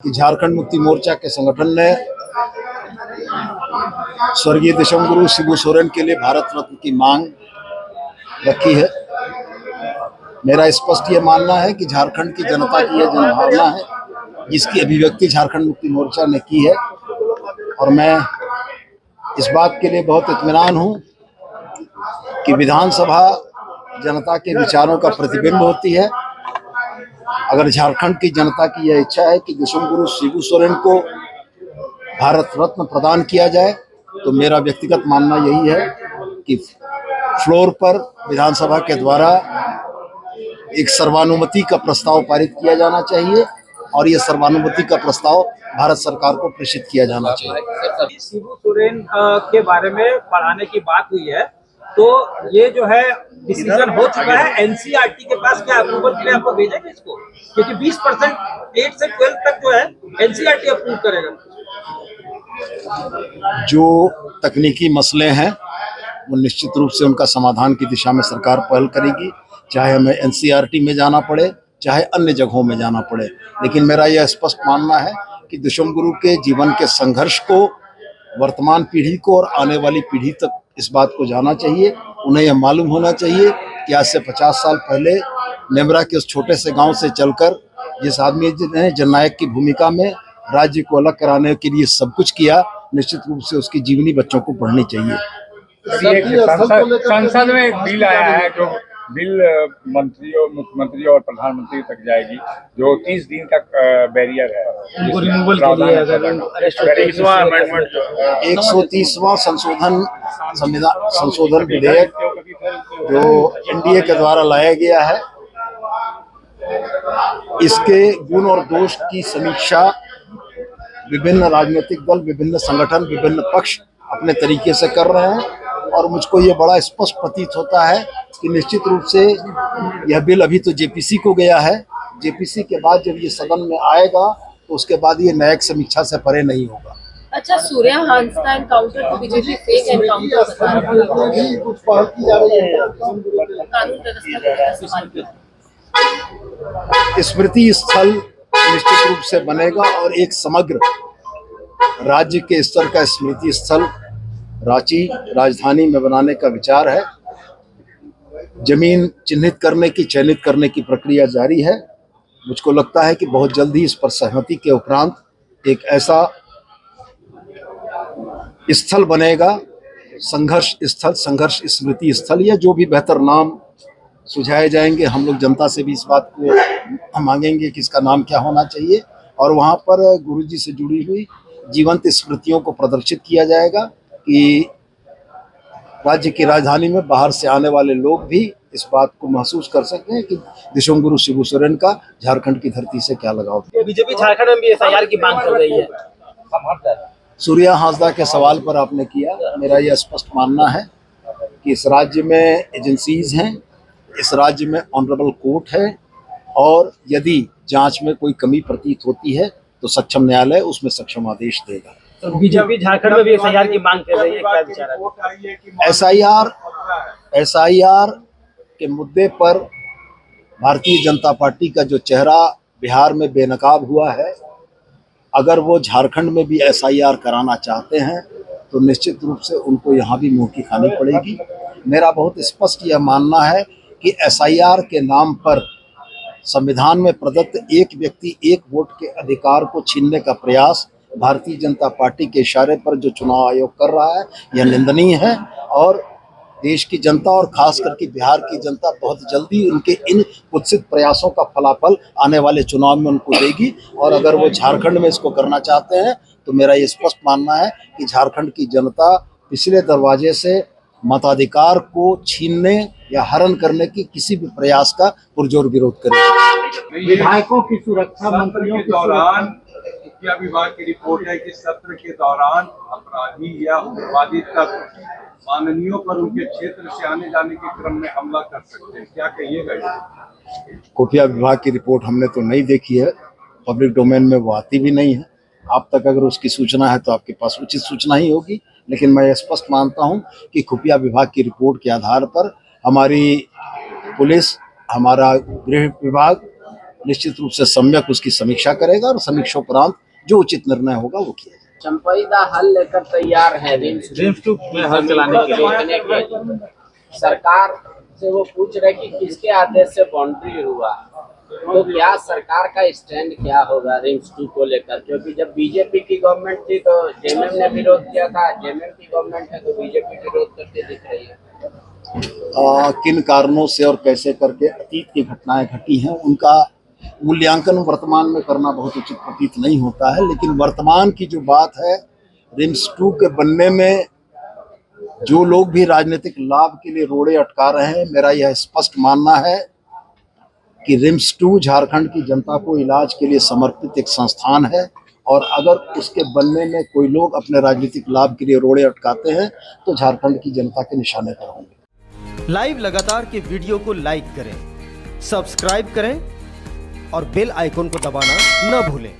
कि झारखंड मुक्ति मोर्चा के संगठन ने स्वर्गीय दिशमगुरु शिबू सोरेन के लिए भारत रत्न की मांग रखी है। मेरा स्पष्ट ये मानना है कि झारखंड की जनता की यह जनभावना है जिसकी अभिव्यक्ति झारखंड मुक्ति मोर्चा ने की है, और मैं इस बात के लिए बहुत इत्मीनान हूँ कि विधानसभा जनता के विचारों का प्रतिबिंब होती है। अगर झारखंड की जनता की यह इच्छा है कि दिशमगुरु शिबू सोरेन को भारत रत्न प्रदान किया जाए, तो मेरा व्यक्तिगत मानना यही है कि फ्लोर पर विधानसभा के द्वारा एक सर्वानुमति का प्रस्ताव पारित किया जाना चाहिए और यह सर्वानुमति का प्रस्ताव भारत सरकार को प्रेषित किया जाना चाहिए। शिबू सोरेन के बारे में पढ़ाने की बात हुई है, तो ये जो है डिसीजन हो चुका है एनसीईआरटी के पास, क्या अप्रूवल के लिए आपको भेजेंगे इसको? क्योंकि 20% 8 से 12 तक जो है एनसीईआरटी अप्रूव करेगा। जो तकनीकी मसले हैं वो निश्चित रूप से उनका समाधान की दिशा में सरकार पहल करेगी, चाहे हमें एनसीईआरटी में जाना पड़े चाहे अन्य जगहों में जाना पड़े। लेकिन मेरा यह स्पष्ट मानना है कि दिशमगुरु के जीवन के संघर्ष को वर्तमान पीढ़ी को और आने वाली पीढ़ी तक इस बात को जाना चाहिए। उन्हें यह मालूम होना चाहिए कि आज से 50 साल पहले नेमरा के उस छोटे से गांव से चलकर जिस आदमी ने जननायक की भूमिका में राज्य को अलग कराने के लिए सब कुछ किया, निश्चित रूप से उसकी जीवनी बच्चों को पढ़नी चाहिए। संसद में एक बिल आया है जो बिल मंत्रियों, मुख्यमंत्री और प्रधानमंत्री तक जाएगी, जो 30 दिन का बैरियर है, उनको रिमूवल के लिए अगर 130वां संशोधन विधेयक जो एनडीए के द्वारा लाया गया है, इसके गुण और दोष की समीक्षा विभिन्न राजनीतिक दल, विभिन्न संगठन, विभिन्न पक्ष अपने तरीके से कर रहे हैं, और मुझको ये बड़ा स्पष्ट प्रतीत होता है कि निश्चित रूप से यह बिल अभी तो जेपीसी को गया है। जेपीसी के बाद जब ये सदन में आएगा तो उसके बाद ये न्यायिक समीक्षा से परे नहीं होगा। अच्छा, सूर्या हांसदा एनकाउंटर को बीजेपी फेक एनकाउंटर बता रहा है। कानून व्यवस्था का स्मृति स्थल निश्चित रूप से बनेगा और एक समग्र राज्य के स्तर का स्मृति स्थल रांची राजधानी में बनाने का विचार है। जमीन चिन्हित करने की, चयनित करने की प्रक्रिया जारी है। मुझको लगता है कि बहुत जल्दी इस पर सहमति के उपरांत एक ऐसा स्थल बनेगा, संघर्ष स्थल, संघर्ष स्मृति स्थल, या जो भी बेहतर नाम सुझाए जाएंगे। हम लोग जनता से भी इस बात को मांगेंगे कि इसका नाम क्या होना चाहिए, और वहाँ पर गुरुजी से जुड़ी हुई जीवंत स्मृतियों को प्रदर्शित किया जाएगा कि राज्य की राजधानी में बाहर से आने वाले लोग भी इस बात को महसूस कर सकें कि दिशमगुरु शिबू सोरेन का झारखंड की धरती से क्या लगाव। बीजेपी झारखंड में भी एसआईआर की मांग कर रही है। सूर्या हांसदा के सवाल पर आपने किया, मेरा यह स्पष्ट मानना है कि इस राज्य में एजेंसीज हैं, इस राज्य में ऑनरेबल कोर्ट है, और यदि जांच में कोई कमी प्रतीत होती है तो सक्षम न्यायालय उसमें सक्षम आदेश देगा। तो बीजेपी झारखंड में भी एसआईआर की मांग कर रही है, क्या विचार है? एसआईआर के मुद्दे पर भारतीय जनता पार्टी का जो चेहरा बिहार में बेनकाब हुआ है, अगर वो झारखंड में भी एसआईआर कराना चाहते हैं तो निश्चित रूप से उनको यहाँ भी मुंह की खानी पड़ेगी। मेरा बहुत स्पष्ट यह मानना है कि एसआईआर के नाम पर संविधान में प्रदत्त एक व्यक्ति एक वोट के अधिकार को छीनने का प्रयास भारतीय जनता पार्टी के इशारे पर जो चुनाव आयोग कर रहा है, यह निंदनीय है, और देश की जनता और खास करके बिहार की जनता बहुत जल्दी उनके इन कुत्सित प्रयासों का फलाफल आने वाले चुनाव में उनको देगी। और अगर वो झारखंड में इसको करना चाहते हैं तो मेरा ये स्पष्ट मानना है कि झारखंड की जनता पिछले दरवाजे से मताधिकार को छीनने या हरण करने की किसी भी प्रयास का पुरजोर विरोध करेगी। विधायकों की सुरक्षा, मंत्रियों के दौरान मुखिया विभाग की रिपोर्ट है कि सत्र के दौरान अपराधी या उग्रवादी तत्व माननीयों पर उनके क्षेत्र से आने जाने के क्रम में हमला कर सकते हैं, क्या कहिएगा? खुफिया विभाग की रिपोर्ट हमने तो नहीं देखी है, पब्लिक डोमेन में वो आती भी नहीं है। आप तक अगर उसकी सूचना है तो आपके पास उचित सूचना ही होगी, लेकिन मैं स्पष्ट मानता हूं कि खुफिया विभाग की रिपोर्ट के आधार पर हमारी पुलिस, हमारा गृह विभाग निश्चित रूप से सम्यक उसकी समीक्षा करेगा और समीक्षोपरांत जो उचित निर्णय होगा वो किया जाएगा। चंपईदा हल लेकर तैयार है रिम्स टू में हल चलाने के लिए। रोकने के लिए। सरकार से वो पूछ रहे कि किसके आदेश से बाउंड्री हुआ, तो क्या सरकार का स्टैंड क्या होगा रिम्स 2 को लेकर, क्योंकि जब बीजेपी की गवर्नमेंट थी तो जेएमएम ने विरोध किया था, जेएमएम की गवर्नमेंट है तो बीजेपी विरोध करते दिख रही है। किन कारणों से और कैसे करके अतीत की घटनाएं घटी हैं उनका मूल्यांकन वर्तमान में करना बहुत उचित प्रतीत नहीं होता है, लेकिन वर्तमान की जो बात है रिम्स 2 के बनने में जो लोग भी राजनीतिक लाभ के लिए रोड़े अटका रहे हैं, मेरा यह स्पष्ट मानना है कि रिम्स 2 झारखंड की जनता को इलाज के लिए समर्पित एक संस्थान है और अगर उसके बनने में कोई लोग अपने राजनीतिक लाभ के लिए रोड़े अटकाते हैं तो झारखंड की जनता के निशाने पर होंगे। लाइव लगातार के वीडियो को लाइक करें, सब्सक्राइब करें और बेल आइकन को दबाना न भूलें।